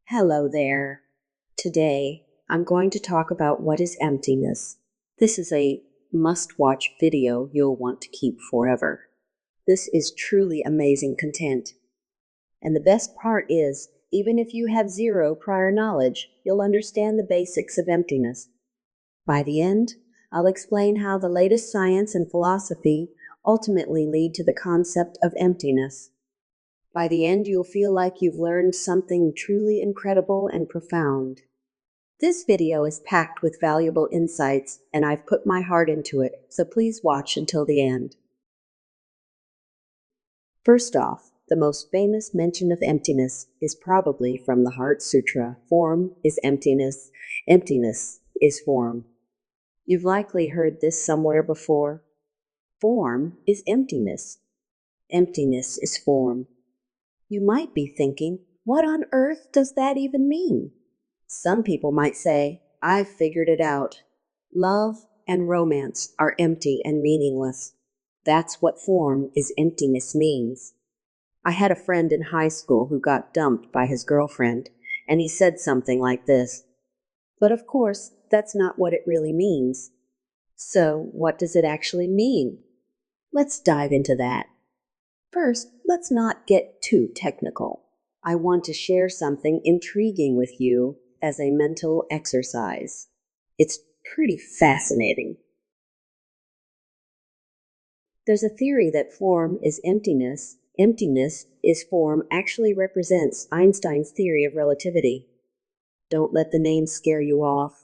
Hello there. Today, I'm going to talk about what is emptiness. This is a must-watch video you'll want to keep forever. This is truly amazing content. And the best part is, even if you have zero prior knowledge, you'll understand the basics of emptiness. By the end, I'll explain how the latest science and philosophy ultimately lead to the concept of emptiness. By the end, you'll feel like you've learned something truly incredible and profound. This video is packed with valuable insights, and I've put my heart into it, so please watch until the end. First off, the most famous mention of emptiness is probably from the Heart Sutra. Form is emptiness. Emptiness is form. You've likely heard this somewhere before. Form is emptiness. Emptiness is form. You might be thinking, what on earth does that even mean? Some people might say, I've figured it out. Love and romance are empty and meaningless. That's what form is emptiness means. I had a friend in high school who got dumped by his girlfriend, and he said something like this. But of course, that's not what it really means. So, what does it actually mean? Let's dive into that. First, let's not get too technical. I want to share something intriguing with you as a mental exercise. It's pretty fascinating. There's a theory that form is emptiness. Emptiness is form actually represents Einstein's theory of relativity. Don't let the name scare you off.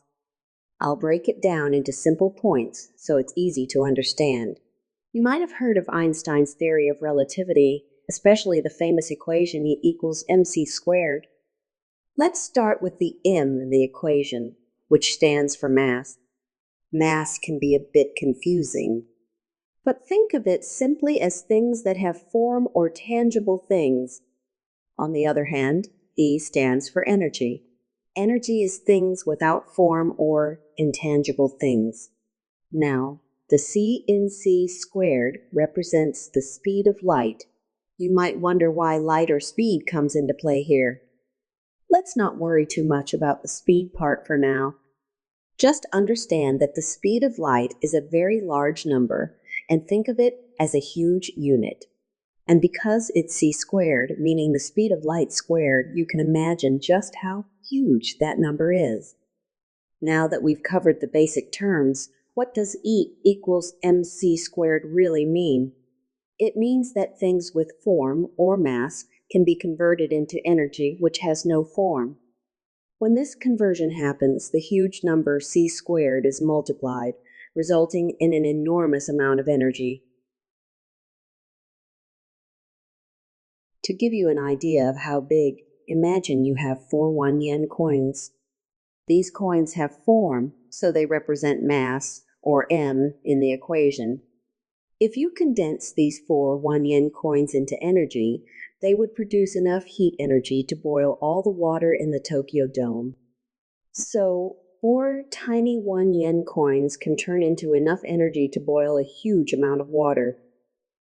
I'll break it down into simple points so it's easy to understand. You might have heard of Einstein's theory of relativity, especially the famous equation E equals mc squared. Let's start with the m in the equation, which stands for mass. Mass can be a bit confusing, but think of it simply as things that have form or tangible things. On the other hand, E stands for energy. Energy is things without form or intangible things. Now, the c in c squared represents the speed of light. You might wonder why light or speed comes into play here. Let's not worry too much about the speed part for now. Just understand that the speed of light is a very large number, and think of it as a huge unit. And because it's c squared, meaning the speed of light squared, you can imagine just how huge that number is. Now that we've covered the basic terms, what does E equals mc squared really mean? It means that things with form or mass can be converted into energy which has no form. When this conversion happens, the huge number c squared is multiplied, resulting in an enormous amount of energy. To give you an idea of how big, imagine you have 4 1-yen coins. These coins have form, so they represent mass, or m, in the equation. If you condense these 4 1-yen coins into energy, they would produce enough heat energy to boil all the water in the Tokyo Dome. So, 4 tiny 1-yen coins can turn into enough energy to boil a huge amount of water.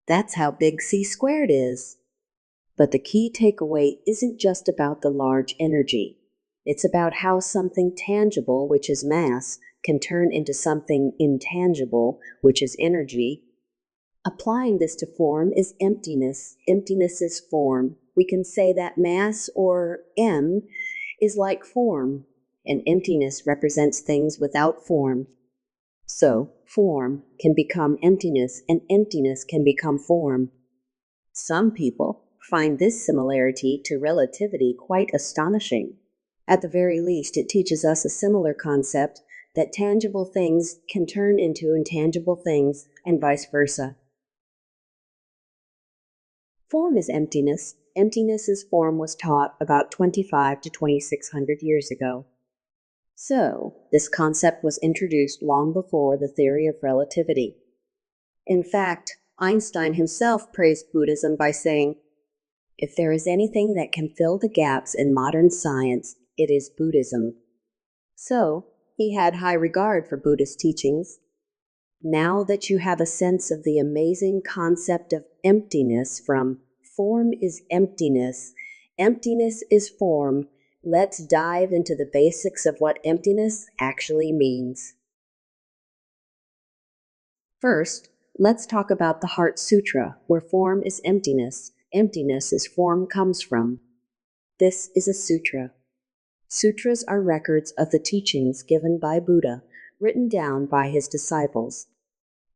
That's how big c squared is. But the key takeaway isn't just about the large energy. It's about how something tangible, which is mass, can turn into something intangible, which is energy. Applying this to form is emptiness. Emptiness is form. We can say that mass, or m, is like form, and emptiness represents things without form. So, form can become emptiness, and emptiness can become form. Some people find this similarity to relativity quite astonishing. At the very least, it teaches us a similar concept that tangible things can turn into intangible things, and vice versa. Form is emptiness. Emptiness as form was taught about 25 to 2600 years ago. So, this concept was introduced long before the theory of relativity. In fact, Einstein himself praised Buddhism by saying, "If there is anything that can fill the gaps in modern science, it is Buddhism." So, he had high regard for Buddhist teachings. Now that you have a sense of the amazing concept of emptiness from form is emptiness, emptiness is form, Let's dive into the basics of what emptiness actually means. First, let's talk about the Heart Sutra, where form is emptiness. Emptiness is form comes from. This is a sutra. Sutras are records of the teachings given by Buddha, written down by his disciples.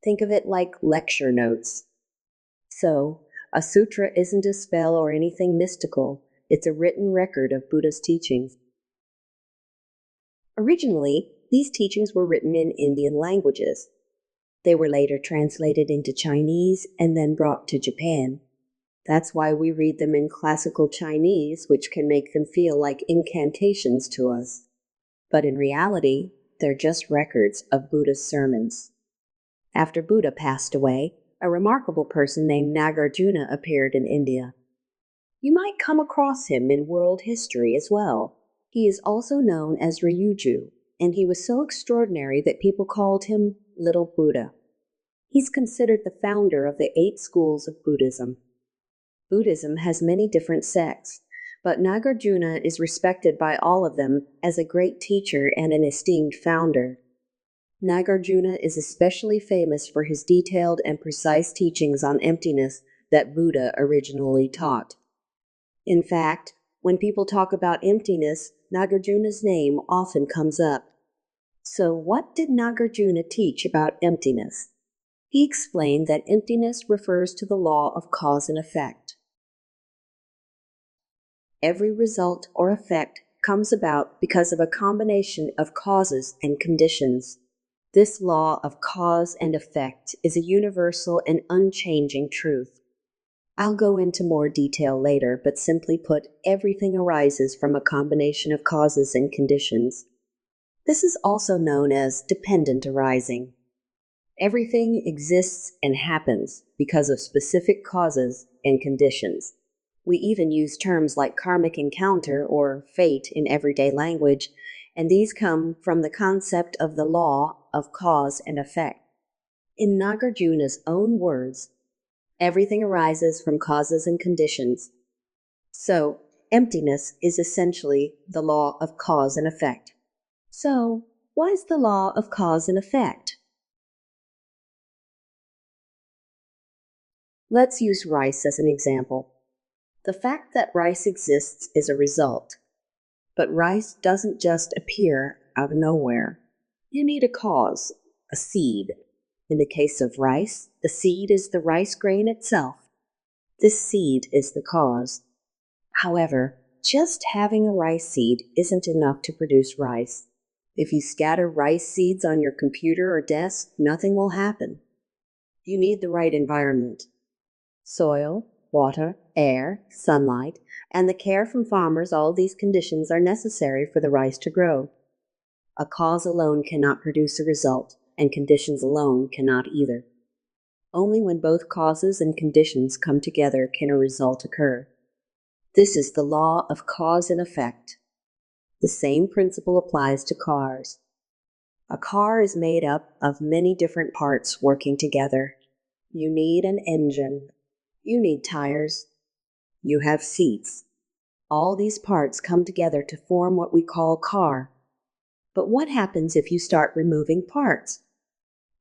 Think of it like lecture notes. So, a sutra isn't a spell or anything mystical. It's a written record of Buddha's teachings. Originally, these teachings were written in Indian languages. They were later translated into Chinese and then brought to Japan. That's why we read them in classical Chinese, which can make them feel like incantations to us. But in reality, they're just records of Buddha's sermons. After Buddha passed away, a remarkable person named Nagarjuna appeared in India. You might come across him in world history as well. He is also known as Ryuju, and he was so extraordinary that people called him Little Buddha. He's considered the founder of the 8 schools of Buddhism. Buddhism has many different sects, but Nagarjuna is respected by all of them as a great teacher and an esteemed founder. Nagarjuna is especially famous for his detailed and precise teachings on emptiness that Buddha originally taught. In fact, when people talk about emptiness, Nagarjuna's name often comes up. So what did Nagarjuna teach about emptiness? He explained that emptiness refers to the law of cause and effect. Every result or effect comes about because of a combination of causes and conditions. This law of cause and effect is a universal and unchanging truth. I'll go into more detail later, but simply put, everything arises from a combination of causes and conditions. This is also known as dependent arising. Everything exists and happens because of specific causes and conditions. We even use terms like karmic encounter or fate in everyday language, and these come from the concept of the law of cause and effect. In Nagarjuna's own words, everything arises from causes and conditions. So, emptiness is essentially the law of cause and effect. So, what is the law of cause and effect? Let's use rice as an example. The fact that rice exists is a result. But rice doesn't just appear out of nowhere. You need a cause, a seed. In the case of rice, the seed is the rice grain itself. This seed is the cause. However, just having a rice seed isn't enough to produce rice. If you scatter rice seeds on your computer or desk, nothing will happen. You need the right environment. Soil, water, air, sunlight, and the care from farmers, all these conditions are necessary for the rice to grow. A cause alone cannot produce a result, and conditions alone cannot either. Only when both causes and conditions come together can a result occur. This is the law of cause and effect. The same principle applies to cars. A car is made up of many different parts working together. You need an engine. You need tires. You have seats. All these parts come together to form what we call a car. But what happens if you start removing parts?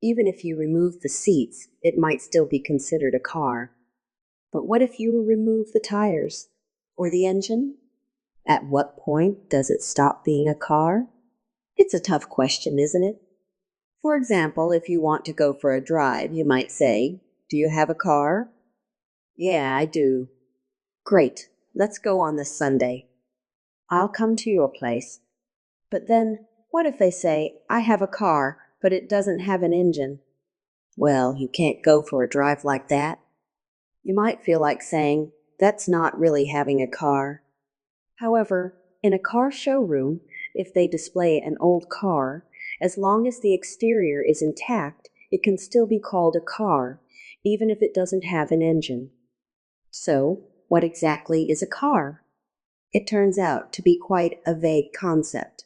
Even if you remove the seats, it might still be considered a car. But what if you remove the tires? Or the engine? At what point does it stop being a car? It's a tough question, isn't it? For example, if you want to go for a drive, you might say, "Do you have a car?" "Yeah, I do." "Great, let's go on this Sunday." "I'll come to your place." But then, what if they say, "I have a car, but it doesn't have an engine"? Well, you can't go for a drive like that. You might feel like saying, that's not really having a car. However, in a car showroom, if they display an old car, as long as the exterior is intact, it can still be called a car, even if it doesn't have an engine. So, what exactly is a car? It turns out to be quite a vague concept.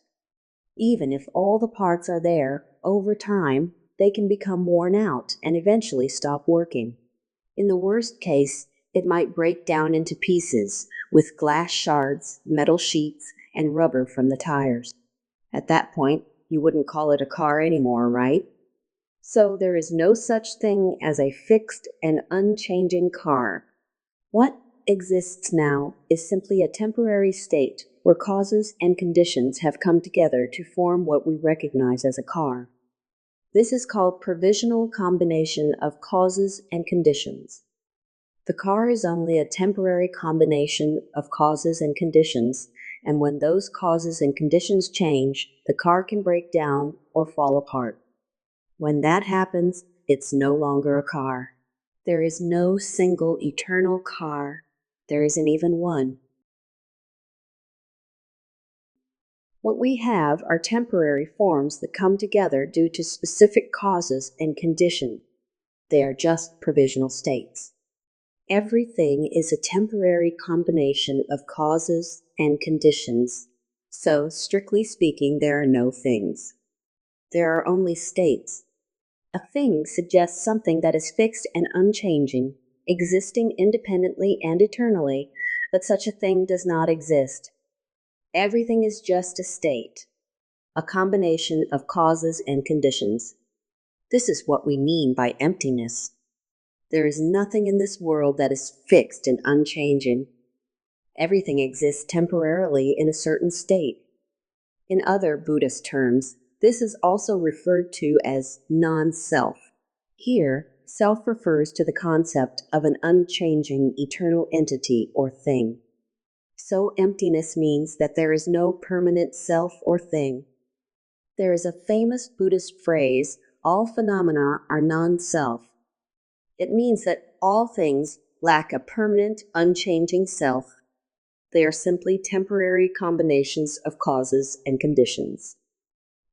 Even if all the parts are there, over time, they can become worn out and eventually stop working. In the worst case, it might break down into pieces, with glass shards, metal sheets, and rubber from the tires. At that point, you wouldn't call it a car anymore, right? So there is no such thing as a fixed and unchanging car. What exists now is simply a temporary state where causes and conditions have come together to form what we recognize as a car. This is called provisional combination of causes and conditions. The car is only a temporary combination of causes and conditions, and when those causes and conditions change, the car can break down or fall apart. When that happens, it's no longer a car. There is no single eternal car. There isn't even one. What we have are temporary forms that come together due to specific causes and conditions. They are just provisional states. Everything is a temporary combination of causes and conditions. So, strictly speaking, there are no things. There are only states. A thing suggests something that is fixed and unchanging, existing independently and eternally, but such a thing does not exist. Everything is just a state, a combination of causes and conditions. This is what we mean by emptiness. There is nothing in this world that is fixed and unchanging. Everything exists temporarily in a certain state. In other Buddhist terms, this is also referred to as Nonself. Here, self refers to the concept of an unchanging eternal entity or thing. So emptiness means that there is no permanent self or thing. There is a famous Buddhist phrase, all phenomena are non-self. It means that all things lack a permanent, unchanging self. They are simply temporary combinations of causes and conditions.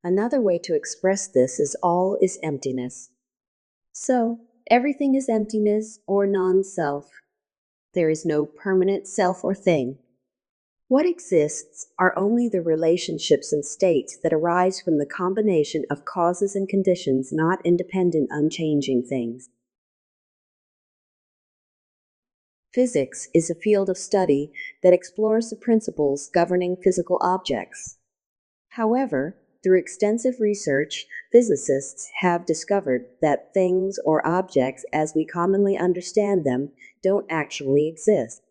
Another way to express this is all is emptiness. So, everything is emptiness or non-self. There is no permanent self or thing. What exists are only the relationships and states that arise from the combination of causes and conditions, not independent, unchanging things. Physics is a field of study that explores the principles governing physical objects. However, through extensive research, physicists have discovered that things or objects as we commonly understand them don't actually exist.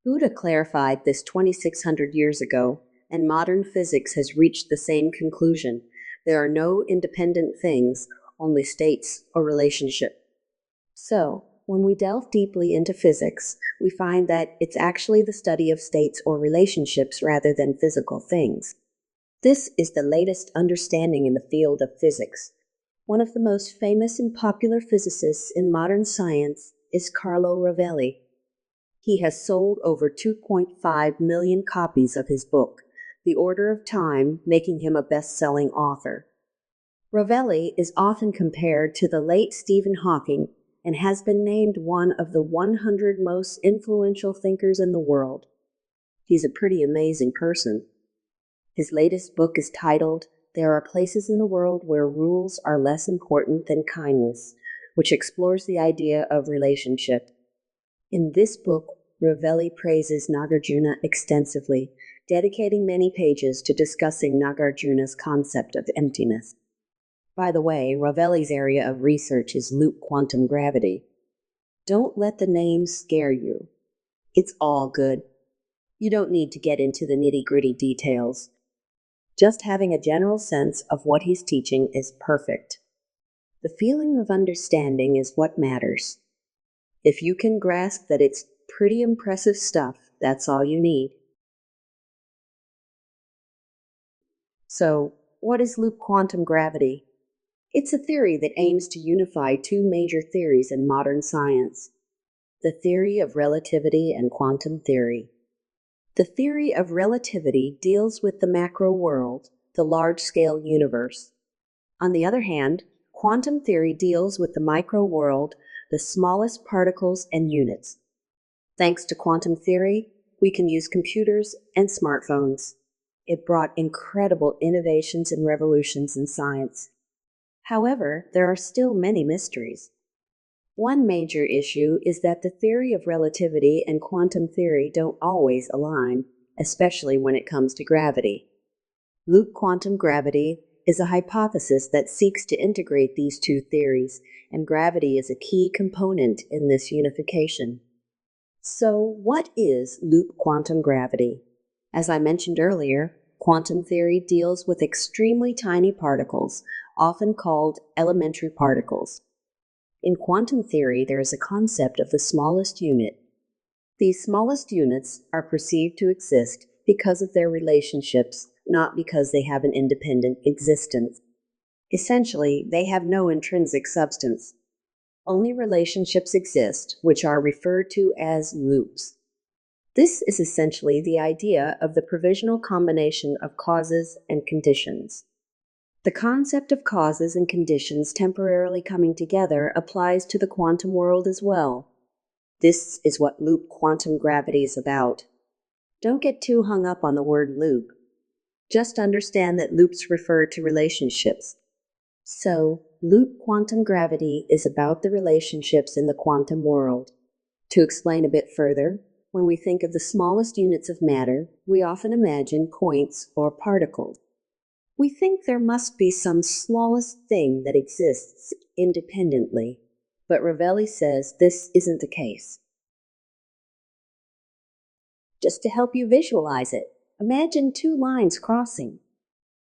Buddha clarified this 2,600 years ago, and modern physics has reached the same conclusion. There are no independent things, only states or relationships. So, when we delve deeply into physics, we find that it's actually the study of states or relationships rather than physical things. This is the latest understanding in the field of physics. One of the most famous and popular physicists in modern science is Carlo Rovelli. He has sold over 2.5 million copies of his book, The Order of Time, making him a best-selling author. Rovelli is often compared to the late Stephen Hawking and has been named one of the 100 most influential thinkers in the world. He's a pretty amazing person. His latest book is titled, There Are Places in the World Where Rules Are Less Important Than Kindness, which explores the idea of relationship. In this book, Rovelli praises Nagarjuna extensively, dedicating many pages to discussing Nagarjuna's concept of emptiness. By the way, Rovelli's area of research is loop quantum gravity. Don't let the name scare you. It's all good. You don't need to get into the nitty-gritty details. Just having a general sense of what he's teaching is perfect. The feeling of understanding is what matters. If you can grasp that it's pretty impressive stuff, that's all you need. So, what is loop quantum gravity? It's a theory that aims to unify two major theories in modern science, the theory of relativity and quantum theory. The theory of relativity deals with the macro world, the large-scale universe. On the other hand, quantum theory deals with the micro world, the smallest particles and units. Thanks to quantum theory, we can use computers and smartphones. It brought incredible innovations and revolutions in science. However, there are still many mysteries. One major issue is that the theory of relativity and quantum theory don't always align, especially when it comes to gravity. Loop quantum gravity is a hypothesis that seeks to integrate these two theories, and gravity is a key component in this unification. So, what is loop quantum gravity? As I mentioned earlier, quantum theory deals with extremely tiny particles, often called elementary particles. In quantum theory, there is a concept of the smallest unit. These smallest units are perceived to exist because of their relationships, not because they have an independent existence. Essentially, they have no intrinsic substance. Only relationships exist, which are referred to as loops. This is essentially the idea of the provisional combination of causes and conditions. The concept of causes and conditions temporarily coming together applies to the quantum world as well. This is what loop quantum gravity is about. Don't get too hung up on the word loop. Just understand that loops refer to relationships. So, loop quantum gravity is about the relationships in the quantum world. To explain a bit further, when we think of the smallest units of matter, we often imagine points or particles. We think there must be some smallest thing that exists independently, but Rovelli says this isn't the case. Just to help you visualize it, imagine two lines crossing.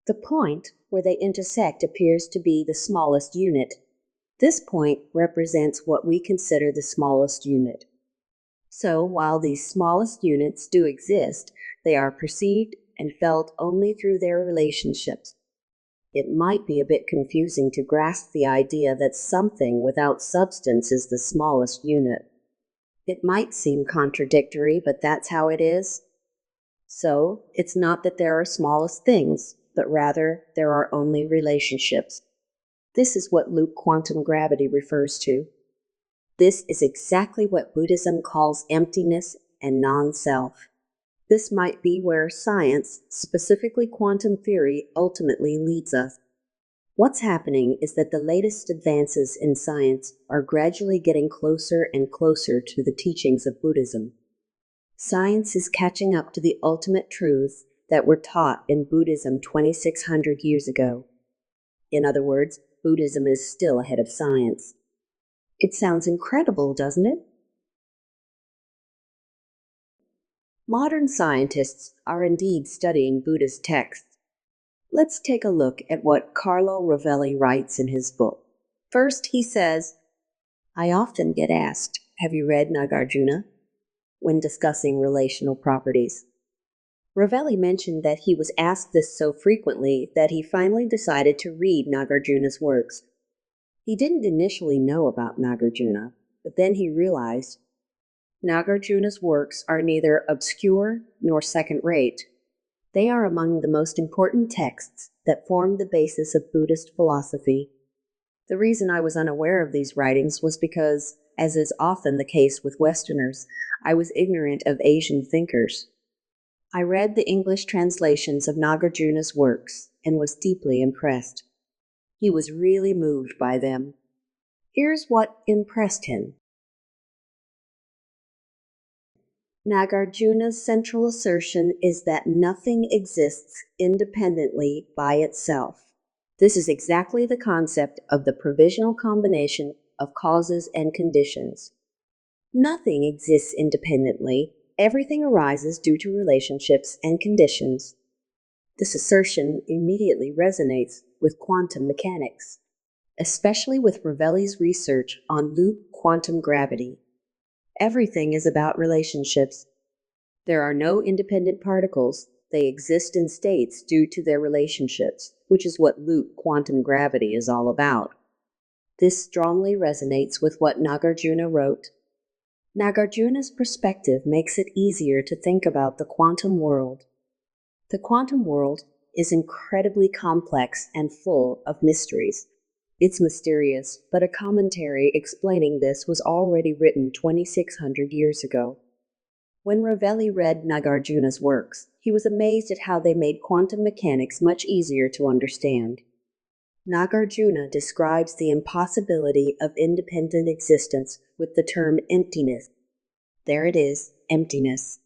The point where they intersect appears to be the smallest unit. This point represents what we consider the smallest unit. So, while these smallest units do exist, they are perceived and felt only through their relationships. It might be a bit confusing to grasp the idea that something without substance is the smallest unit. It might seem contradictory, but that's how it is. So, it's not that there are smallest things, but rather there are only relationships. This is what loop quantum gravity refers to. This is exactly what Buddhism calls emptiness and non-self. This might be where science, specifically quantum theory, ultimately leads us. What's happening is that the latest advances in science are gradually getting closer and closer to the teachings of Buddhism. Science is catching up to the ultimate truths that were taught in Buddhism 2,600 years ago. In other words, Buddhism is still ahead of science. It sounds incredible, doesn't it? Modern scientists are indeed studying Buddhist texts. Let's take a look at what Carlo Rovelli writes in his book. First, he says, I often get asked, have you read Nagarjuna? When discussing relational properties. Rovelli mentioned that he was asked this so frequently that he finally decided to read Nagarjuna's works. He didn't initially know about Nagarjuna, but then he realized Nagarjuna's works are neither obscure nor second-rate. They are among the most important texts that form the basis of Buddhist philosophy. The reason I was unaware of these writings was because, as is often the case with Westerners, I was ignorant of Asian thinkers. I read the English translations of Nagarjuna's works and was deeply impressed. He was really moved by them. Here's what impressed him. Nagarjuna's central assertion is that nothing exists independently by itself. This is exactly the concept of the provisional combination of causes and conditions. Nothing exists independently. Everything arises due to relationships and conditions. This assertion immediately resonates with quantum mechanics, especially with Rovelli's research on loop quantum gravity. Everything is about relationships. There are no independent particles. They exist in states due to their relationships, which is what loop quantum gravity is all about. This strongly resonates with what Nagarjuna wrote. Nagarjuna's perspective makes it easier to think about the quantum world. The quantum world is incredibly complex and full of mysteries. It's mysterious, but a commentary explaining this was already written 2,600 years ago. When Rovelli read Nagarjuna's works, he was amazed at how they made quantum mechanics much easier to understand. Nagarjuna describes the impossibility of independent existence with the term emptiness. There it is, emptiness.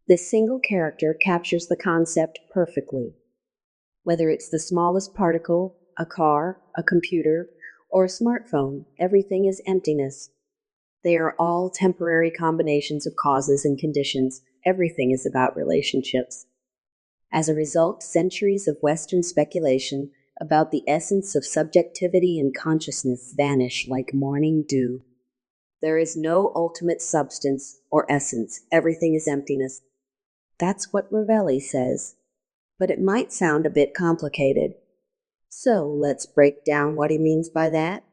This single character captures the concept perfectly. Whether it's the smallest particle, a car, a computer, or a smartphone, everything is emptiness. They are all temporary combinations of causes and conditions. Everything is about relationships. As a result, centuries of Western speculation about the essence of subjectivity and consciousness vanish like morning dew. There is no ultimate substance or essence. Everything is emptiness. That's what Rovelli says. But it might sound a bit complicated. So let's break down what he means by that.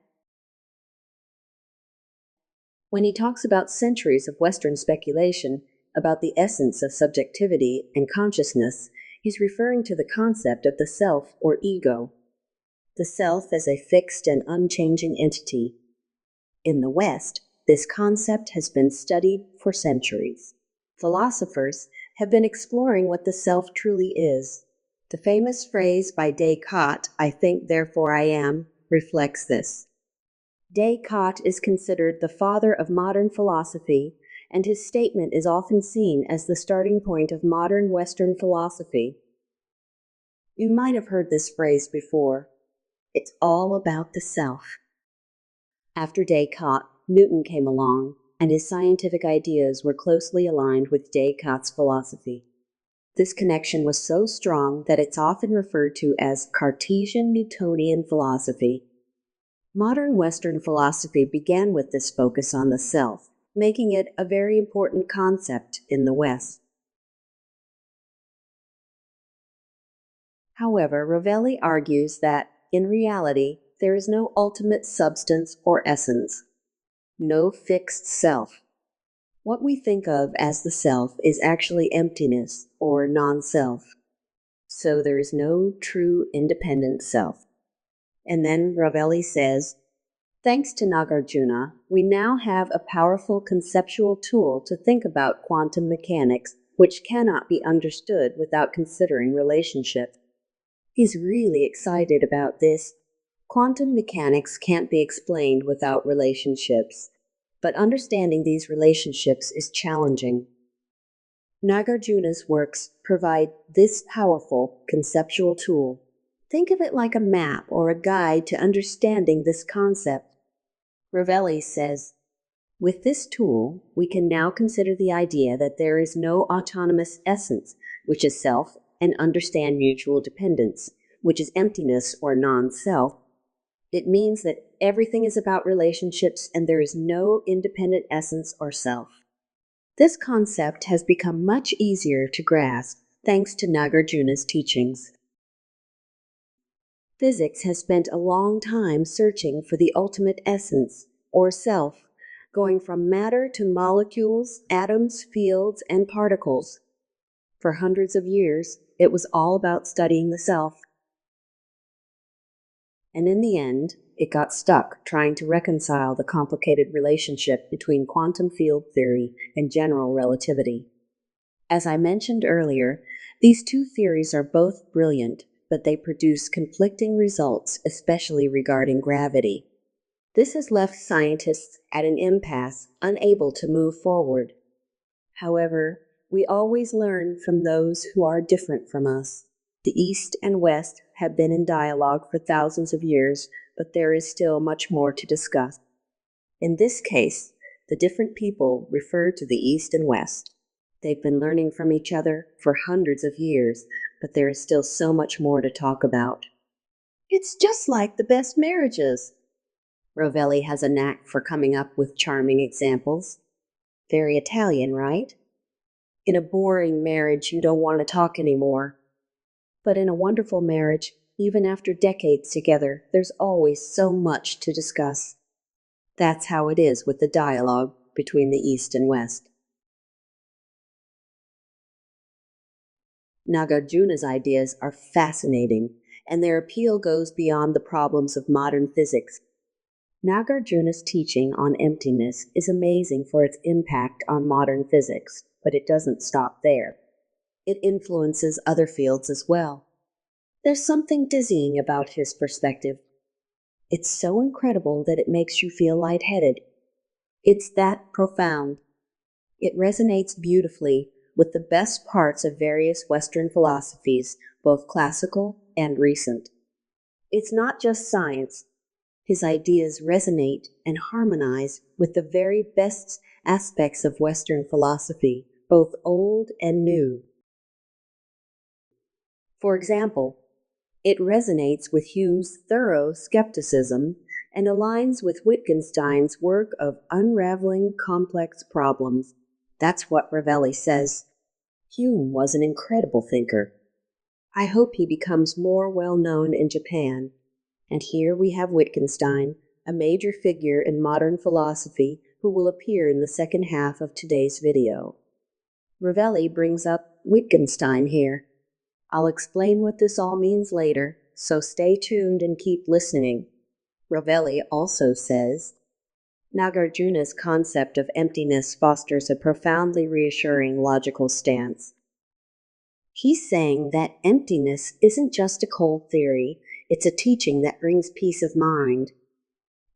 When he talks about centuries of Western speculation about the essence of subjectivity and consciousness, he's referring to the concept of the self or ego. The self as a fixed and unchanging entity. In the West, this concept has been studied for centuries. Philosophers have been exploring what the self truly is. The famous phrase by Descartes, "I think, therefore I am," reflects this. Descartes is considered the father of modern philosophy, and his statement is often seen as the starting point of modern Western philosophy. You might have heard this phrase before. It's all about the self. After Descartes, Newton came along, and his scientific ideas were closely aligned with Descartes' philosophy. This connection was so strong that it's often referred to as Cartesian Newtonian philosophy. Modern Western philosophy began with this focus on the self, making it a very important concept in the West. However, Rovelli argues that, in reality, there is no ultimate substance or essence, no fixed self. What we think of as the self is actually emptiness or non-self. So there is no true independent self. And then Rovelli says, thanks to Nagarjuna, we now have a powerful conceptual tool to think about quantum mechanics, which cannot be understood without considering relationship. He's really excited about this. Quantum mechanics can't be explained without relationships, but understanding these relationships is challenging. Nagarjuna's works provide this powerful conceptual tool. Think of it like a map or a guide to understanding this concept. Rovelli says, with this tool, we can now consider the idea that there is no autonomous essence, which is self, and understand mutual dependence, which is emptiness or non-self. It means that everything is about relationships and there is no independent essence or self. This concept has become much easier to grasp thanks to Nagarjuna's teachings. Physics has spent a long time searching for the ultimate essence, or self, going from matter to molecules, atoms, fields, and particles. For hundreds of years, it was all about studying the self. And in the end, it got stuck trying to reconcile the complicated relationship between quantum field theory and general relativity. As I mentioned earlier, these two theories are both brilliant, but they produce conflicting results, especially regarding gravity. This has left scientists at an impasse, unable to move forward. However, we always learn from those who are different from us. The East and West have been in dialogue for thousands of years, but there is still much more to discuss. In this case, the different people refer to the East and West. They've been learning from each other for hundreds of years, but there is still so much more to talk about. It's just like the best marriages. Rovelli has a knack for coming up with charming examples. Very Italian, right? In a boring marriage, you don't want to talk anymore. But in a wonderful marriage, even after decades together, there's always so much to discuss. That's how it is with the dialogue between the East and West. Nagarjuna's ideas are fascinating, and their appeal goes beyond the problems of modern physics. Nagarjuna's teaching on emptiness is amazing for its impact on modern physics, but it doesn't stop there. It influences other fields as well. There's something dizzying about his perspective. It's so incredible that it makes you feel lightheaded. It's that profound. It resonates beautifully with the best parts of various Western philosophies, both classical and recent. It's not just science. His ideas resonate and harmonize with the very best aspects of Western philosophy, both old and new. For example, it resonates with Hume's thorough skepticism and aligns with Wittgenstein's work of unraveling complex problems. That's what Rovelli says. Hume was an incredible thinker. I hope he becomes more well known in Japan. And here we have Wittgenstein, a major figure in modern philosophy who will appear in the second half of today's video. Rovelli brings up Wittgenstein here. I'll explain what this all means later, so stay tuned and keep listening. Rovelli also says, Nagarjuna's concept of emptiness fosters a profoundly reassuring logical stance. He's saying that emptiness isn't just a cold theory, it's a teaching that brings peace of mind.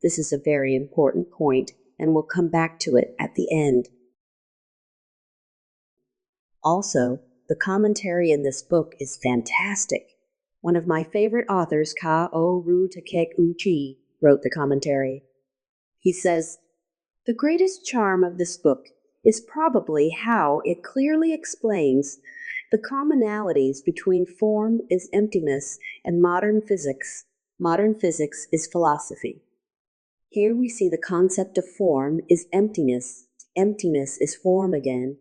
This is a very important point, and we'll come back to it at the end. Also, the commentary in this book is fantastic. One of my favorite authors, Ka-O-Ru Takeuchi, wrote the commentary. He says, the greatest charm of this book is probably how it clearly explains the commonalities between form is emptiness and modern physics. Modern physics is philosophy. Here we see the concept of form is emptiness. Emptiness is form again.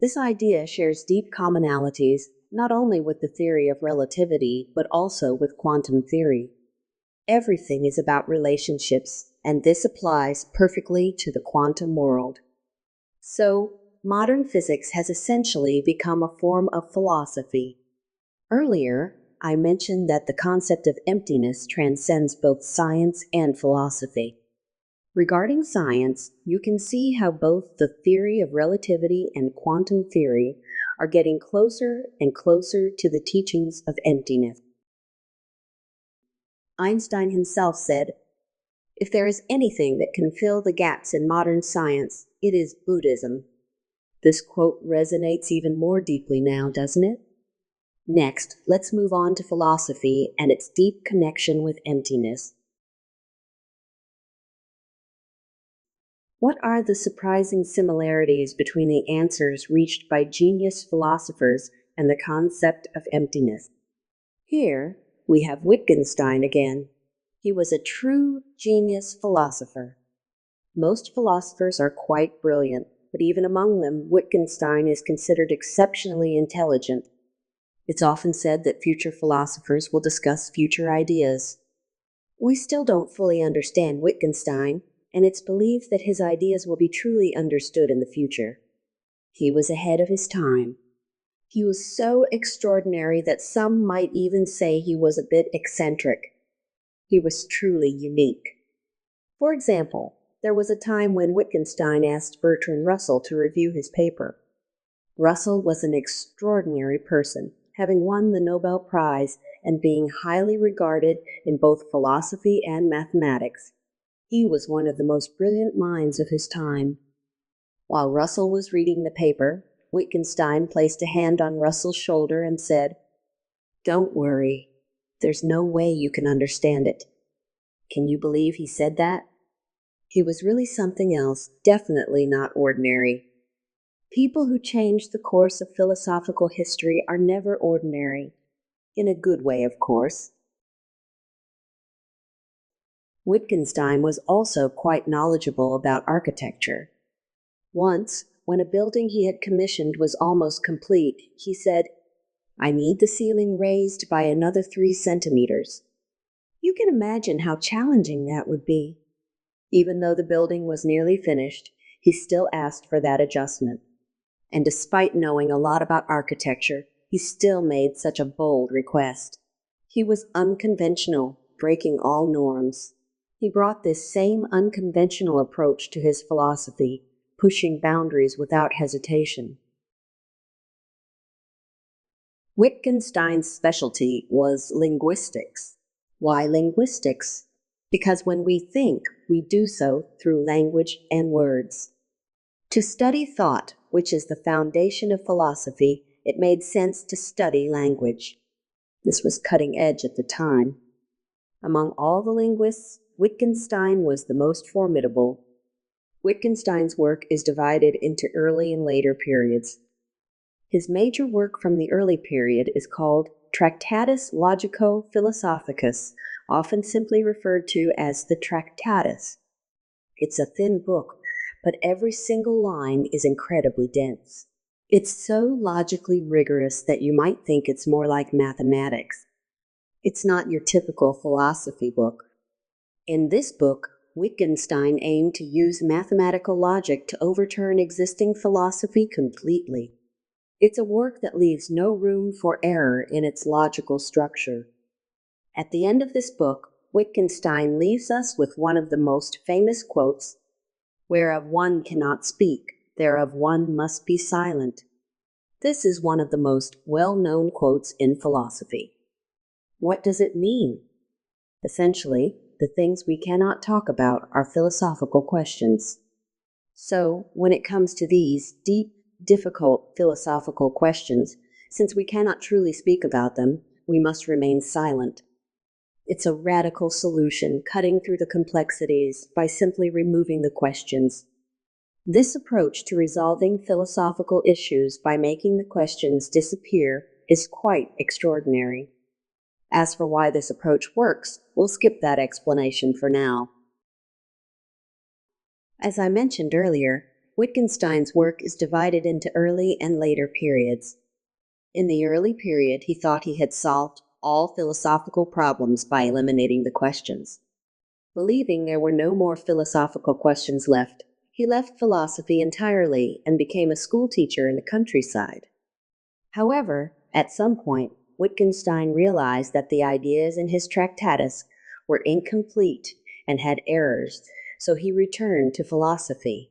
This idea shares deep commonalities not only with the theory of relativity, but also with quantum theory. Everything is about relationships, and this applies perfectly to the quantum world. So, modern physics has essentially become a form of philosophy. Earlier, I mentioned that the concept of emptiness transcends both science and philosophy. Regarding science, you can see how both the theory of relativity and quantum theory are getting closer and closer to the teachings of emptiness. Einstein himself said, if there is anything that can fill the gaps in modern science, it is Buddhism. This quote resonates even more deeply now, doesn't it? Next, let's move on to philosophy and its deep connection with emptiness. What are the surprising similarities between the answers reached by genius philosophers and the concept of emptiness? Here, we have Wittgenstein again. He was a true genius philosopher. Most philosophers are quite brilliant, but even among them, Wittgenstein is considered exceptionally intelligent. It's often said that future philosophers will discuss future ideas. We still don't fully understand Wittgenstein, and it's believed that his ideas will be truly understood in the future. He was ahead of his time. He was so extraordinary that some might even say he was a bit eccentric. He was truly unique. For example, there was a time when Wittgenstein asked Bertrand Russell to review his paper. Russell was an extraordinary person, having won the Nobel Prize and being highly regarded in both philosophy and mathematics. He was one of the most brilliant minds of his time. While Russell was reading the paper, Wittgenstein placed a hand on Russell's shoulder and said, "Don't worry. There's no way you can understand it." Can you believe he said that? He was really something else, definitely not ordinary. People who change the course of philosophical history are never ordinary. In a good way, of course. Wittgenstein was also quite knowledgeable about architecture. Once, when a building he had commissioned was almost complete, he said, "I need the ceiling raised by another 3 centimeters." You can imagine how challenging that would be. Even though the building was nearly finished, he still asked for that adjustment. And despite knowing a lot about architecture, he still made such a bold request. He was unconventional, breaking all norms. He brought this same unconventional approach to his philosophy, pushing boundaries without hesitation. Wittgenstein's specialty was linguistics. Why linguistics? Because when we think, we do so through language and words. To study thought, which is the foundation of philosophy, it made sense to study language. This was cutting edge at the time. Among all the linguists, Wittgenstein was the most formidable. Wittgenstein's work is divided into early and later periods. His major work from the early period is called Tractatus Logico-Philosophicus, often simply referred to as the Tractatus. It's a thin book, but every single line is incredibly dense. It's so logically rigorous that you might think it's more like mathematics. It's not your typical philosophy book. In this book, Wittgenstein aimed to use mathematical logic to overturn existing philosophy completely. It's a work that leaves no room for error in its logical structure. At the end of this book, Wittgenstein leaves us with one of the most famous quotes, "Whereof one cannot speak, thereof one must be silent." This is one of the most well-known quotes in philosophy. What does it mean? Essentially, the things we cannot talk about are philosophical questions. So, when it comes to these deep, difficult philosophical questions, since we cannot truly speak about them, we must remain silent. It's a radical solution, cutting through the complexities by simply removing the questions. This approach to resolving philosophical issues by making the questions disappear is quite extraordinary. As for why this approach works, we'll skip that explanation for now. As I mentioned earlier, Wittgenstein's work is divided into early and later periods. In the early period, he thought he had solved all philosophical problems by eliminating the questions. Believing there were no more philosophical questions left, he left philosophy entirely and became a schoolteacher in the countryside. However, at some point, Wittgenstein realized that the ideas in his Tractatus were incomplete and had errors, so he returned to philosophy.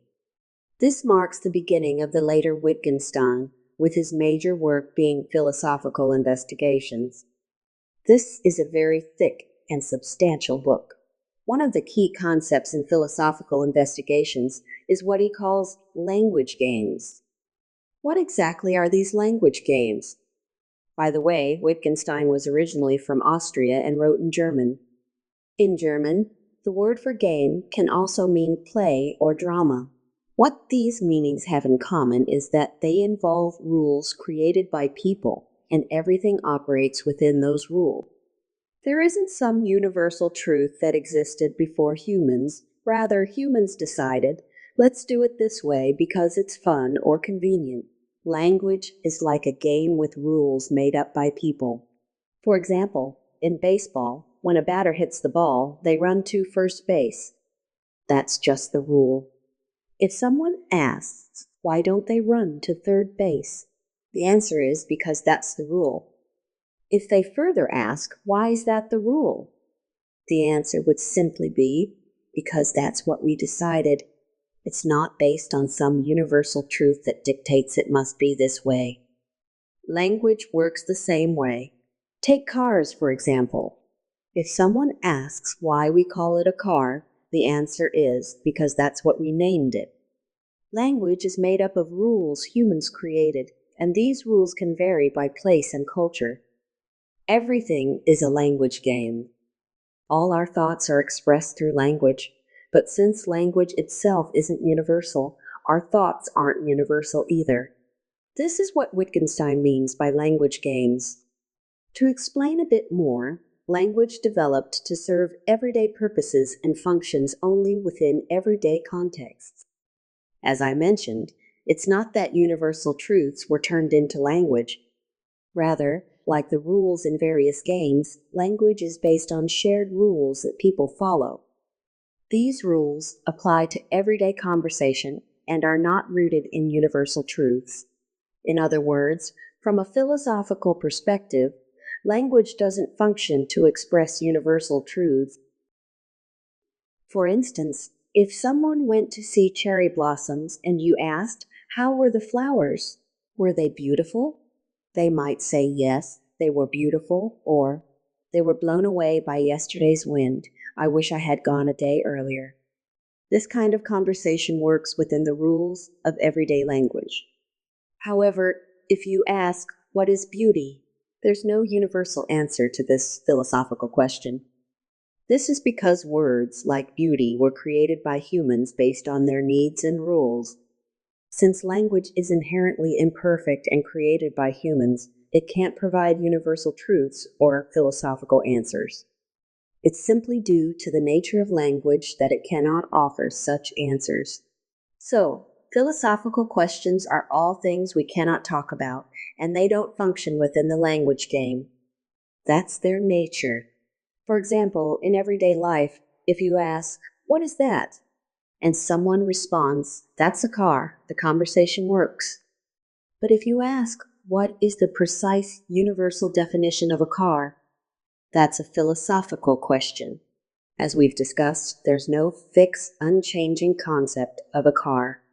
This marks the beginning of the later Wittgenstein, with his major work being Philosophical Investigations. This is a very thick and substantial book. One of the key concepts in Philosophical Investigations is what he calls language games. What exactly are these language games? By the way, Wittgenstein was originally from Austria and wrote in German. In German, the word for game can also mean play or drama. What these meanings have in common is that they involve rules created by people, and everything operates within those rules. There isn't some universal truth that existed before humans. Rather, humans decided, let's do it this way because it's fun or convenient. Language is like a game with rules made up by people. For example, in baseball, when a batter hits the ball, they run to first base. That's just the rule. If someone asks, why don't they run to third base? The answer is because that's the rule. If they further ask, why is that the rule? The answer would simply be, because that's what we decided. It's not based on some universal truth that dictates it must be this way. Language works the same way. Take cars, for example. If someone asks why we call it a car, the answer is because that's what we named it. Language is made up of rules humans created, and these rules can vary by place and culture. Everything is a language game. All our thoughts are expressed through language, but since language itself isn't universal, our thoughts aren't universal either. This is what Wittgenstein means by language games. To explain a bit more, language developed to serve everyday purposes and functions only within everyday contexts. As I mentioned, it's not that universal truths were turned into language. Rather, like the rules in various games, language is based on shared rules that people follow. These rules apply to everyday conversation and are not rooted in universal truths. In other words, from a philosophical perspective, language doesn't function to express universal truths. For instance, if someone went to see cherry blossoms and you asked, how were the flowers? Were they beautiful? They might say yes, they were beautiful, or they were blown away by yesterday's wind. I wish I had gone a day earlier. This kind of conversation works within the rules of everyday language. However, if you ask, what is beauty? There's no universal answer to this philosophical question. This is because words, like beauty, were created by humans based on their needs and rules. Since language is inherently imperfect and created by humans, it can't provide universal truths or philosophical answers. It's simply due to the nature of language that it cannot offer such answers. So, philosophical questions are all things we cannot talk about, and they don't function within the language game. That's their nature. For example, in everyday life, if you ask, "What is that?" and someone responds, "That's a car," the conversation works. But if you ask, "What is the precise universal definition of a car?" that's a philosophical question. As we've discussed, there's no fixed, unchanging concept of a car.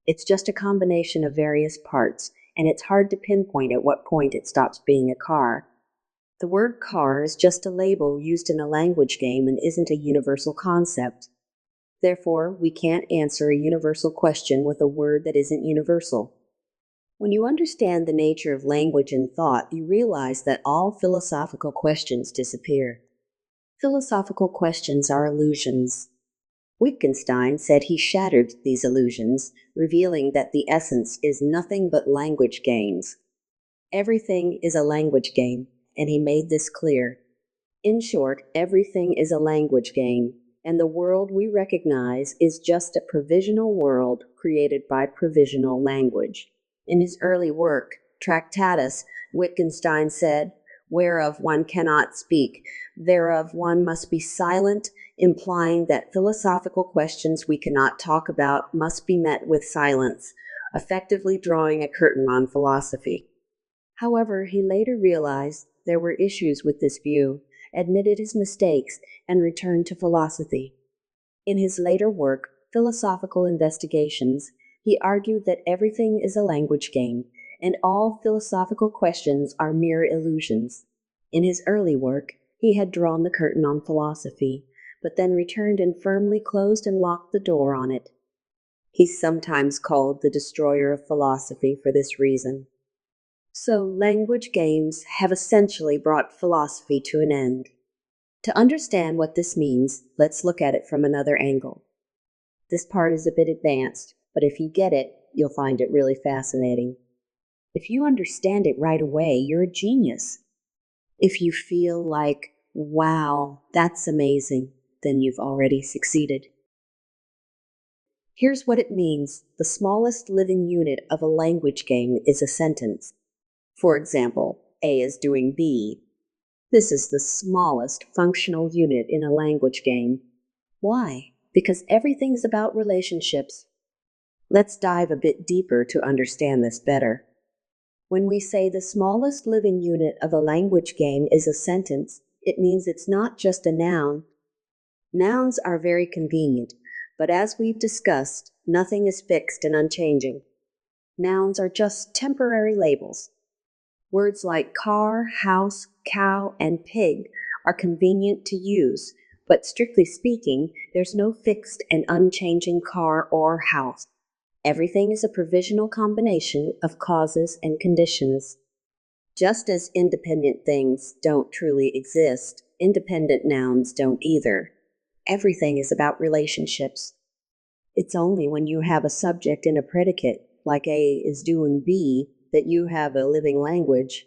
It's just a combination of various parts, and it's hard to pinpoint at what point it stops being a car. The word car is just a label used in a language game and isn't a universal concept. Therefore, we can't answer a universal question with a word that isn't universal. When you understand the nature of language and thought, you realize that all philosophical questions disappear. Philosophical questions are illusions. Wittgenstein said he shattered these illusions, revealing that the essence is nothing but language games. Everything is a language game, and he made this clear. In short, everything is a language game, and the world we recognize is just a provisional world created by provisional language. In his early work, Tractatus, Wittgenstein said, "Whereof one cannot speak, thereof one must be silent," implying that philosophical questions we cannot talk about must be met with silence, effectively drawing a curtain on philosophy. However, he later realized there were issues with this view, admitted his mistakes, and returned to philosophy. In his later work, Philosophical Investigations, he argued that everything is a language game, and all philosophical questions are mere illusions. In his early work, he had drawn the curtain on philosophy, but then returned and firmly closed and locked the door on it. He's sometimes called the destroyer of philosophy for this reason. So, language games have essentially brought philosophy to an end. To understand what this means, let's look at it from another angle. This part is a bit advanced, but if you get it, you'll find it really fascinating. If you understand it right away, you're a genius. If you feel like, wow, that's amazing, then you've already succeeded. Here's what it means. The smallest living unit of a language game is a sentence. For example, A is doing B. This is the smallest functional unit in a language game. Why? Because everything's about relationships. Let's dive a bit deeper to understand this better. When we say the smallest living unit of a language game is a sentence, it means it's not just a noun. Nouns are very convenient, but as we've discussed, nothing is fixed and unchanging. Nouns are just temporary labels. Words like car, house, cow, and pig are convenient to use, but strictly speaking, there's no fixed and unchanging car or house. Everything is a provisional combination of causes and conditions. Just as independent things don't truly exist, independent nouns don't either. Everything is about relationships. It's only when you have a subject and a predicate, like A is doing B, that you have a living language.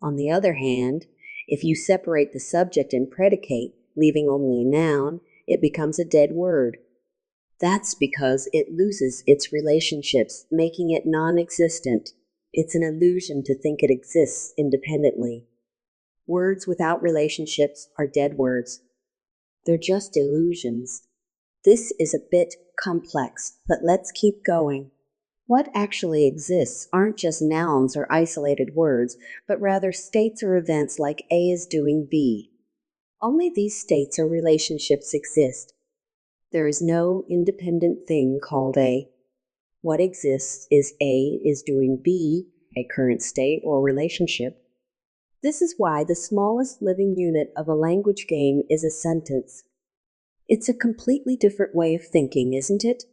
On the other hand, if you separate the subject and predicate, leaving only a noun, it becomes a dead word. That's because it loses its relationships, making it non-existent. It's an illusion to think it exists independently. Words without relationships are dead words. They're just illusions. This is a bit complex, but let's keep going. What actually exists aren't just nouns or isolated words, but rather states or events like A is doing B. Only these states or relationships exist. There is no independent thing called A. What exists is A is doing B, a current state or relationship. This is why the smallest living unit of a language game is a sentence. It's a completely different way of thinking, isn't it?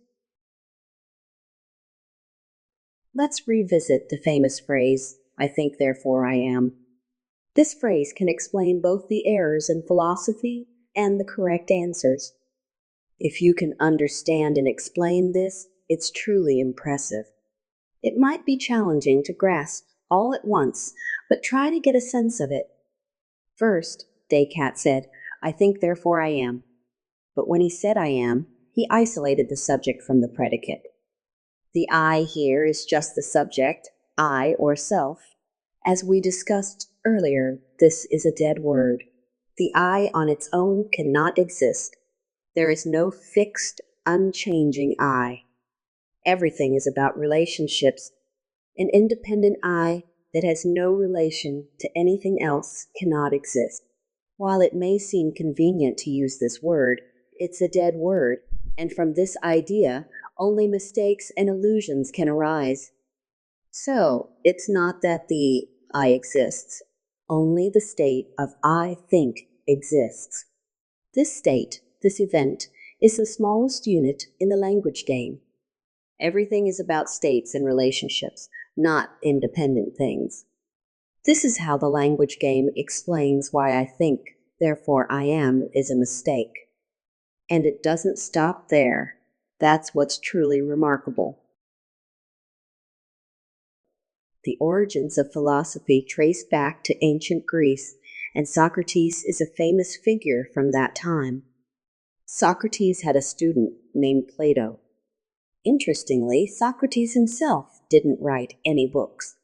Let's revisit the famous phrase, "I think, therefore I am." This phrase can explain both the errors in philosophy and the correct answers. If you can understand and explain this, it's truly impressive. It might be challenging to grasp all at once, but try to get a sense of it. First, Descartes said, "I think, therefore I am." But when he said "I am," he isolated the subject from the predicate. The I here is just the subject, I or self. As we discussed earlier, this is a dead word. The I on its own cannot exist. There is no fixed, unchanging I. Everything is about relationships. An independent I that has no relation to anything else cannot exist. While it may seem convenient to use this word, it's a dead word, and from this idea, only mistakes and illusions can arise. So, it's not that the I exists, only the state of I think exists. This state, this event, is the smallest unit in the language game. Everything is about states and relationships, not independent things. This is how the language game explains why "I think, therefore I am" is a mistake. And it doesn't stop there. That's what's truly remarkable. The origins of philosophy trace back to ancient Greece, and Socrates is a famous figure from that time. Socrates had a student named Plato. Interestingly, Socrates himself didn't write any books.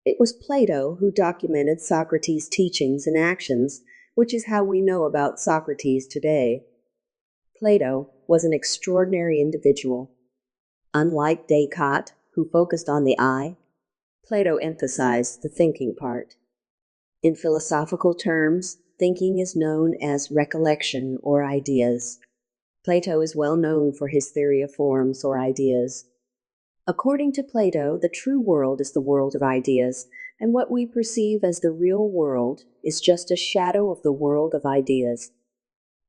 It was Plato who documented Socrates' teachings and actions, which is how we know about Socrates today. Plato was an extraordinary individual. Unlike Descartes, who focused on the I, Plato emphasized the thinking part. In philosophical terms, thinking is known as recollection or ideas. Plato is well known for his theory of forms or ideas. According to Plato, the true world is the world of ideas, and what we perceive as the real world is just a shadow of the world of ideas.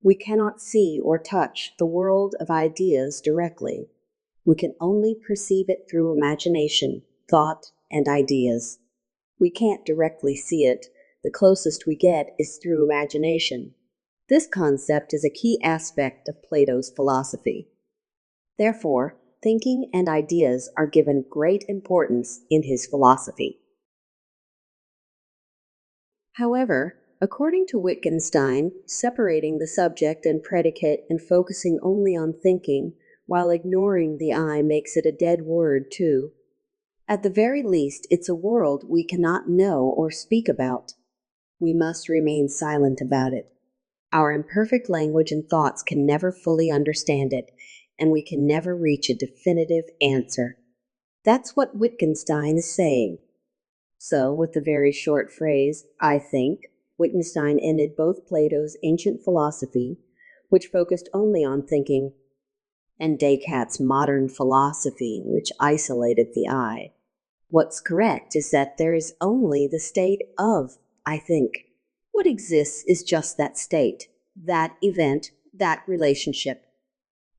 We cannot see or touch the world of ideas directly. We can only perceive it through imagination, thought, and ideas. We can't directly see it. The closest we get is through imagination. This concept is a key aspect of Plato's philosophy. Therefore, thinking and ideas are given great importance in his philosophy. However, according to Wittgenstein, separating the subject and predicate and focusing only on thinking while ignoring the I makes it a dead word too. At the very least, it's a world we cannot know or speak about. We must remain silent about it. Our imperfect language and thoughts can never fully understand it, and we can never reach a definitive answer. That's what Wittgenstein is saying. So, with the very short phrase, "I think," Wittgenstein ended both Plato's ancient philosophy, which focused only on thinking, and Descartes' modern philosophy, which isolated the I. What's correct is that there is only the state of "I think." What exists is just that state, that event, that relationship.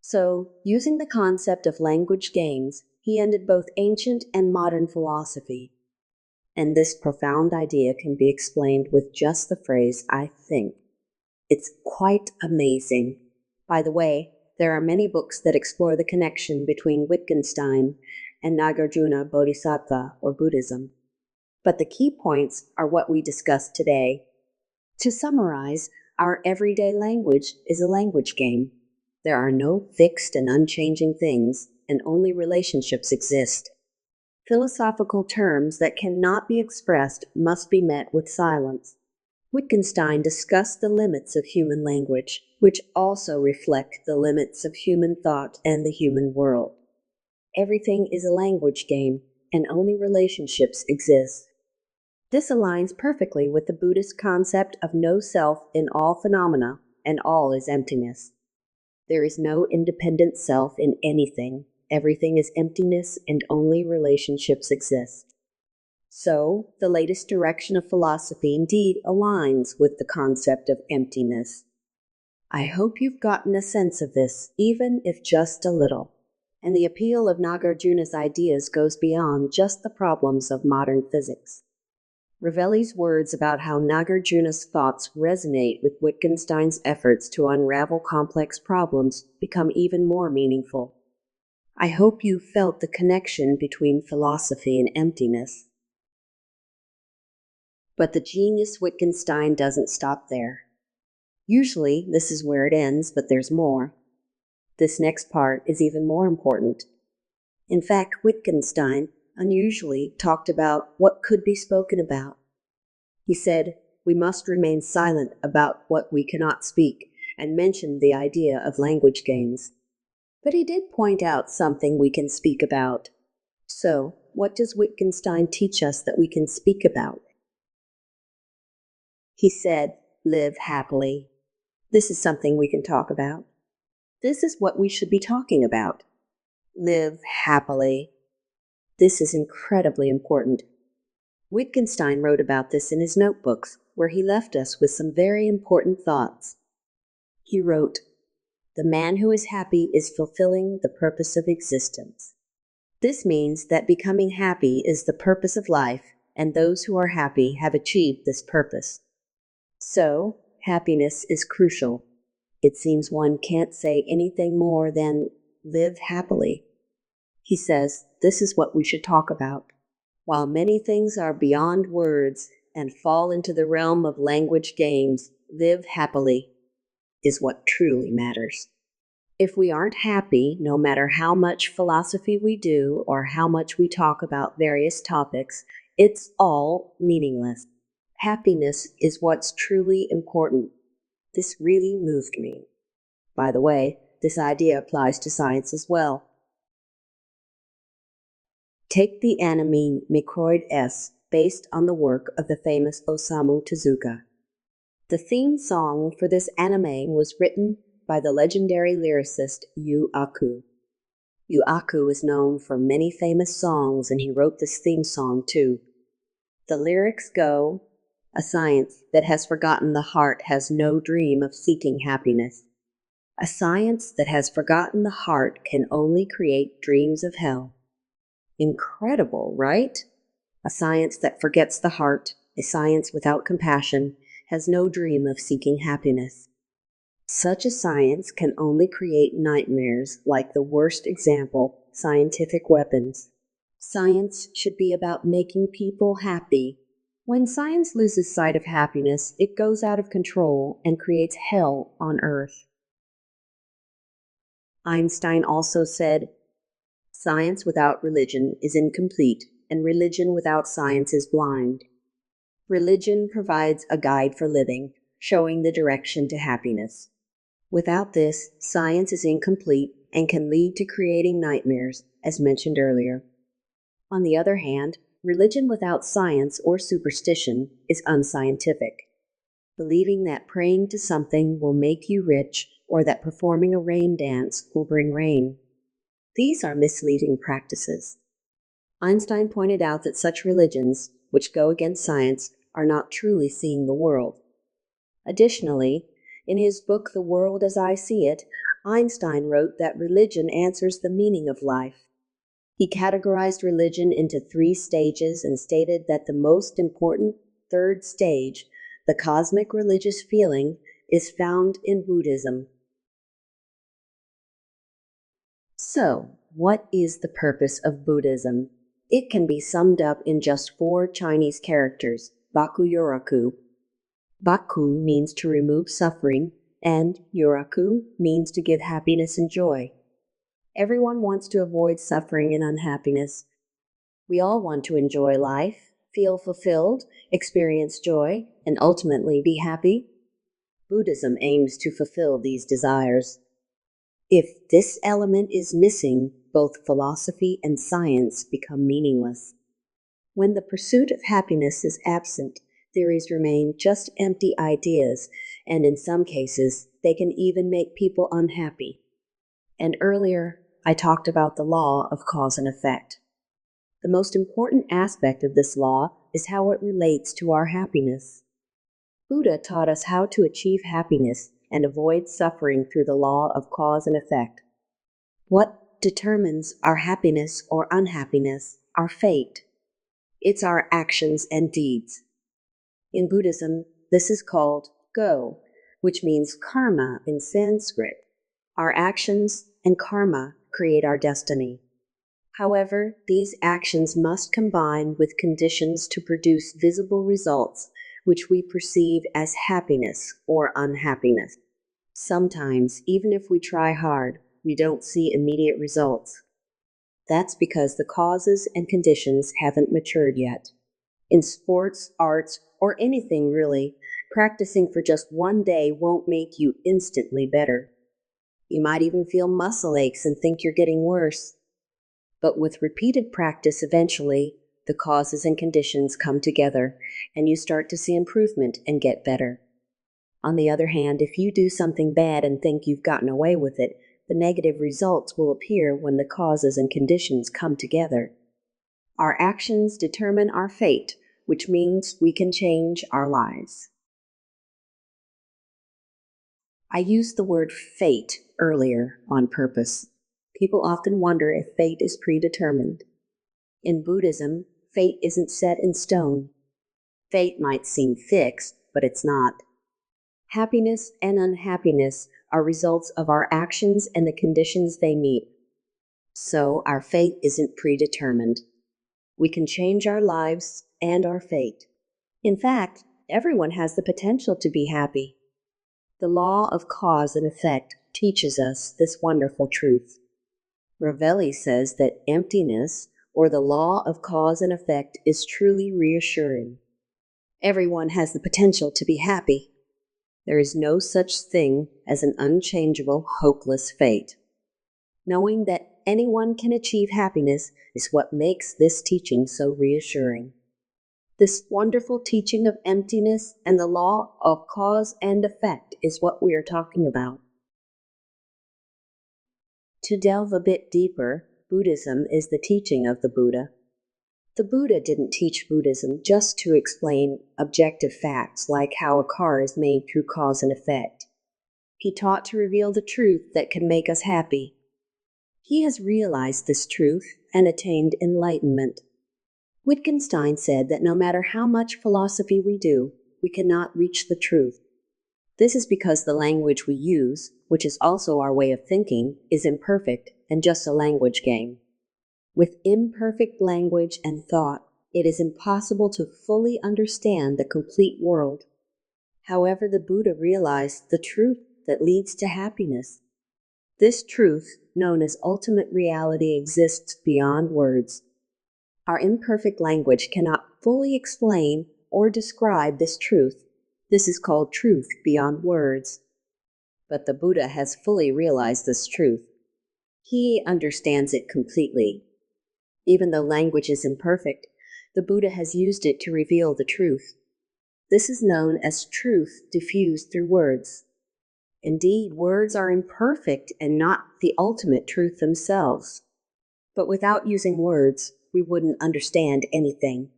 So, using the concept of language games, he ended both ancient and modern philosophy. And this profound idea can be explained with just the phrase "I think." It's quite amazing. By the way, there are many books that explore the connection between Wittgenstein and Nagarjuna Bodhisattva or Buddhism. But the key points are what we discussed today. To summarize, our everyday language is a language game. There are no fixed and unchanging things, and only relationships exist. Philosophical terms that cannot be expressed must be met with silence. Wittgenstein discussed the limits of human language, which also reflect the limits of human thought and the human world. Everything is a language game, and only relationships exist. This aligns perfectly with the Buddhist concept of no self in all phenomena, and all is emptiness. There is no independent self in anything. Everything is emptiness, and only relationships exist. So, the latest direction of philosophy indeed aligns with the concept of emptiness. I hope you've gotten a sense of this, even if just a little. And the appeal of Nagarjuna's ideas goes beyond just the problems of modern physics. Rovelli's words about how Nagarjuna's thoughts resonate with Wittgenstein's efforts to unravel complex problems become even more meaningful. I hope you felt the connection between philosophy and emptiness. But the genius Wittgenstein doesn't stop there. Usually, this is where it ends, but there's more. This next part is even more important. In fact, Wittgenstein unusually talked about what could be spoken about. He said, "We must remain silent about what we cannot speak," and mentioned the idea of language games. But he did point out something we can speak about. So, what does Wittgenstein teach us that we can speak about? He said, "Live happily." This is something we can talk about. This is what we should be talking about. Live happily. This is incredibly important. Wittgenstein wrote about this in his notebooks, where he left us with some very important thoughts. He wrote, "The man who is happy is fulfilling the purpose of existence." This means that becoming happy is the purpose of life, and those who are happy have achieved this purpose. So, happiness is crucial. It seems one can't say anything more than live happily. He says this is what we should talk about. While many things are beyond words and fall into the realm of language games, live happily is what truly matters. If we aren't happy, no matter how much philosophy we do or how much we talk about various topics, it's all meaningless. Happiness is what's truly important. This really moved me. By the way, this idea applies to science as well. Take the anime Microid S, based on the work of the famous Osamu Tezuka. The theme song for this anime was written by the legendary lyricist Yu Aku. Yu Aku is known for many famous songs, and he wrote this theme song too. The lyrics go, "A science that has forgotten the heart has no dream of seeking happiness. A science that has forgotten the heart can only create dreams of hell." Incredible, right? A science that forgets the heart, a science without compassion, has no dream of seeking happiness. Such a science can only create nightmares like the worst example, scientific weapons. Science should be about making people happy. When science loses sight of happiness, it goes out of control and creates hell on earth. Einstein also said, "Science without religion is incomplete, and religion without science is blind." Religion provides a guide for living, showing the direction to happiness. Without this, science is incomplete and can lead to creating nightmares, as mentioned earlier. On the other hand, religion without science or superstition is unscientific. Believing that praying to something will make you rich or that performing a rain dance will bring rain. These are misleading practices. Einstein pointed out that such religions, which go against science, are not truly seeing the world. Additionally, in his book The World as I See It, Einstein wrote that religion answers the meaning of life. He categorized religion into 3 stages and stated that the most important third stage, the cosmic religious feeling, is found in Buddhism. So, what is the purpose of Buddhism? It can be summed up in just 4 Chinese characters, Baku Yoraku. Baku means to remove suffering, and Yoraku means to give happiness and joy. Everyone wants to avoid suffering and unhappiness. We all want to enjoy life, feel fulfilled, experience joy, and ultimately be happy. Buddhism aims to fulfill these desires. If this element is missing, both philosophy and science become meaningless. When the pursuit of happiness is absent, theories remain just empty ideas, and in some cases, they can even make people unhappy. And earlier, I talked about the law of cause and effect. The most important aspect of this law is how it relates to our happiness. Buddha taught us how to achieve happiness and avoid suffering through the law of cause and effect. What determines our happiness or unhappiness, our fate? It's our actions and deeds. In Buddhism, this is called go, which means karma in Sanskrit. Our actions and karma create our destiny. However, these actions must combine with conditions to produce visible results, which we perceive as happiness or unhappiness. Sometimes, even if we try hard, we don't see immediate results. That's because the causes and conditions haven't matured yet. In sports, arts, or anything really, practicing for just one day won't make you instantly better. You might even feel muscle aches and think you're getting worse. But with repeated practice, eventually, the causes and conditions come together, and you start to see improvement and get better. On the other hand, if you do something bad and think you've gotten away with it, the negative results will appear when the causes and conditions come together. Our actions determine our fate, which means we can change our lives. I used the word fate earlier on purpose. People often wonder if fate is predetermined. In Buddhism, fate isn't set in stone. Fate might seem fixed, but it's not. Happiness and unhappiness are results of our actions and the conditions they meet. So our fate isn't predetermined. We can change our lives and our fate. In fact, everyone has the potential to be happy. The law of cause and effect teaches us this wonderful truth. Rovelli says that emptiness, or the law of cause and effect, is truly reassuring. Everyone has the potential to be happy. There is no such thing as an unchangeable, hopeless fate. Knowing that anyone can achieve happiness is what makes this teaching so reassuring. This wonderful teaching of emptiness and the law of cause and effect is what we are talking about. To delve a bit deeper, Buddhism is the teaching of the Buddha. The Buddha didn't teach Buddhism just to explain objective facts like how a car is made through cause and effect. He taught to reveal the truth that can make us happy. He has realized this truth and attained enlightenment. Wittgenstein said that no matter how much philosophy we do, we cannot reach the truth. This is because the language we use, which is also our way of thinking, is imperfect and just a language game. With imperfect language and thought, it is impossible to fully understand the complete world. However, the Buddha realized the truth that leads to happiness. This truth, known as ultimate reality, exists beyond words. Our imperfect language cannot fully explain or describe this truth. This is called truth beyond words. But the Buddha has fully realized this truth. He understands it completely. Even though language is imperfect, the Buddha has used it to reveal the truth. This is known as truth diffused through words. Indeed, words are imperfect and not the ultimate truth themselves. But without using words, we wouldn't understand anything.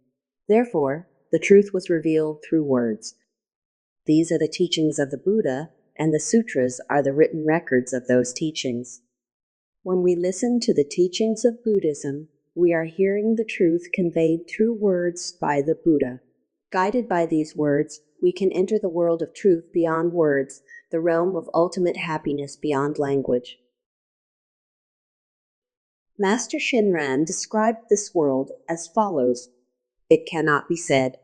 Therefore, the truth was revealed through words. These are the teachings of the Buddha, and the sutras are the written records of those teachings. When we listen to the teachings of Buddhism, we are hearing the truth conveyed through words by the Buddha. Guided by these words, we can enter the world of truth beyond words, the realm of ultimate happiness beyond language. Master Shinran described this world as follows. It cannot be said.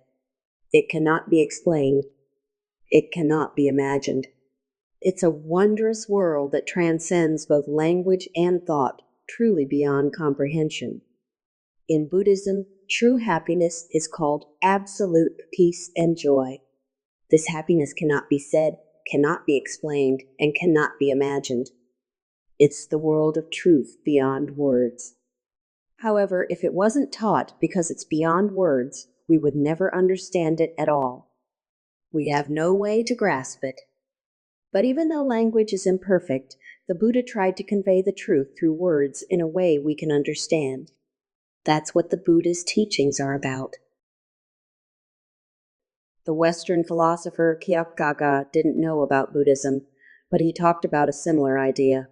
It cannot be explained. It cannot be imagined. It's a wondrous world that transcends both language and thought, truly beyond comprehension. In Buddhism, true happiness is called absolute peace and joy. This happiness cannot be said, cannot be explained, and cannot be imagined. It's the world of truth beyond words. However, if it wasn't taught because it's beyond words, we would never understand it at all. We have no way to grasp it. But even though language is imperfect, the Buddha tried to convey the truth through words in a way we can understand. That's what the Buddha's teachings are about. The Western philosopher Kierkegaard didn't know about Buddhism, but he talked about a similar idea.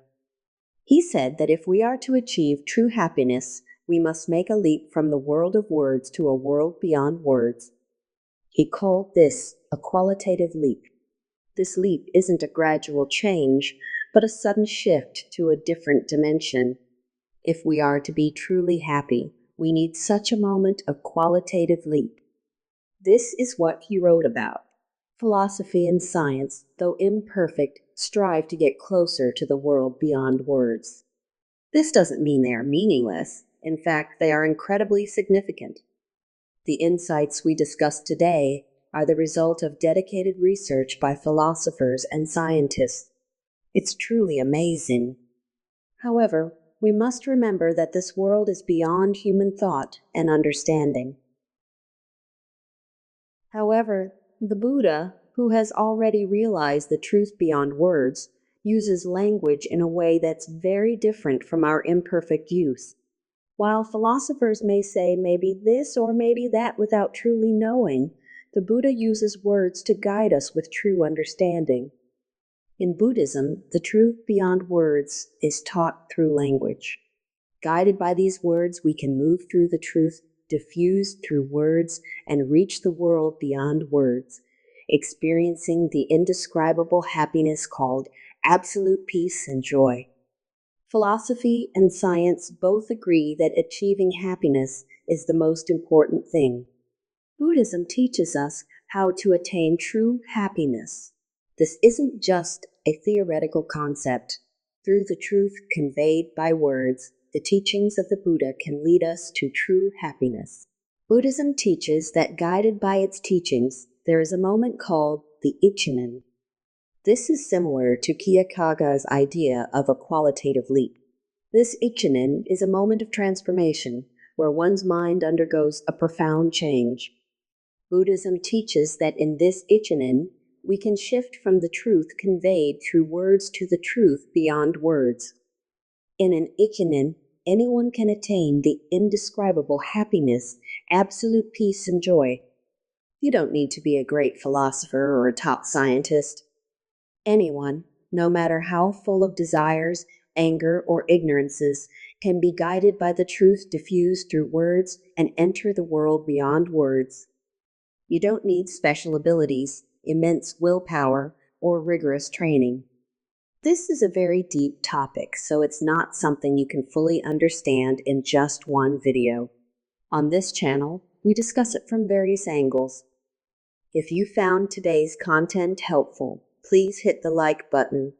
He said that if we are to achieve true happiness, we must make a leap from the world of words to a world beyond words. He called this a qualitative leap. This leap isn't a gradual change, but a sudden shift to a different dimension. If we are to be truly happy, we need such a moment of qualitative leap. This is what he wrote about. Philosophy and science, though imperfect, strive to get closer to the world beyond words. This doesn't mean they are meaningless. In fact, they are incredibly significant. The insights we discussed today are the result of dedicated research by philosophers and scientists. It's truly amazing. However, we must remember that this world is beyond human thought and understanding. However, the Buddha, who has already realized the truth beyond words, uses language in a way that's very different from our imperfect use. While philosophers may say maybe this or maybe that without truly knowing, the Buddha uses words to guide us with true understanding. In Buddhism, the truth beyond words is taught through language. Guided by these words, we can move through the truth diffused through words and reach the world beyond words, experiencing the indescribable happiness called absolute peace and joy. Philosophy and science both agree that achieving happiness is the most important thing. Buddhism teaches us how to attain true happiness. This isn't just a theoretical concept. Through the truth conveyed by words, the teachings of the Buddha can lead us to true happiness. Buddhism teaches that guided by its teachings, there is a moment called the ichinen. This is similar to Kierkegaard's idea of a qualitative leap. This ichinen is a moment of transformation where one's mind undergoes a profound change. Buddhism teaches that in this ichinen, we can shift from the truth conveyed through words to the truth beyond words. In an ichinen, anyone can attain the indescribable happiness, absolute peace and joy. You don't need to be a great philosopher or a top scientist. Anyone, no matter how full of desires, anger, or ignorances, can be guided by the truth diffused through words and enter the world beyond words. You don't need special abilities, immense willpower, or rigorous training. This is a very deep topic, so it's not something you can fully understand in just one video. On this channel, we discuss it from various angles. If you found today's content helpful, please hit the like button.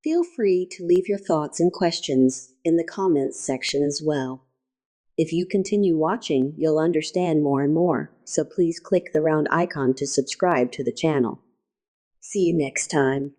Feel free to leave your thoughts and questions in the comments section as well. If you continue watching, you'll understand more and more, so please click the round icon to subscribe to the channel. See you next time.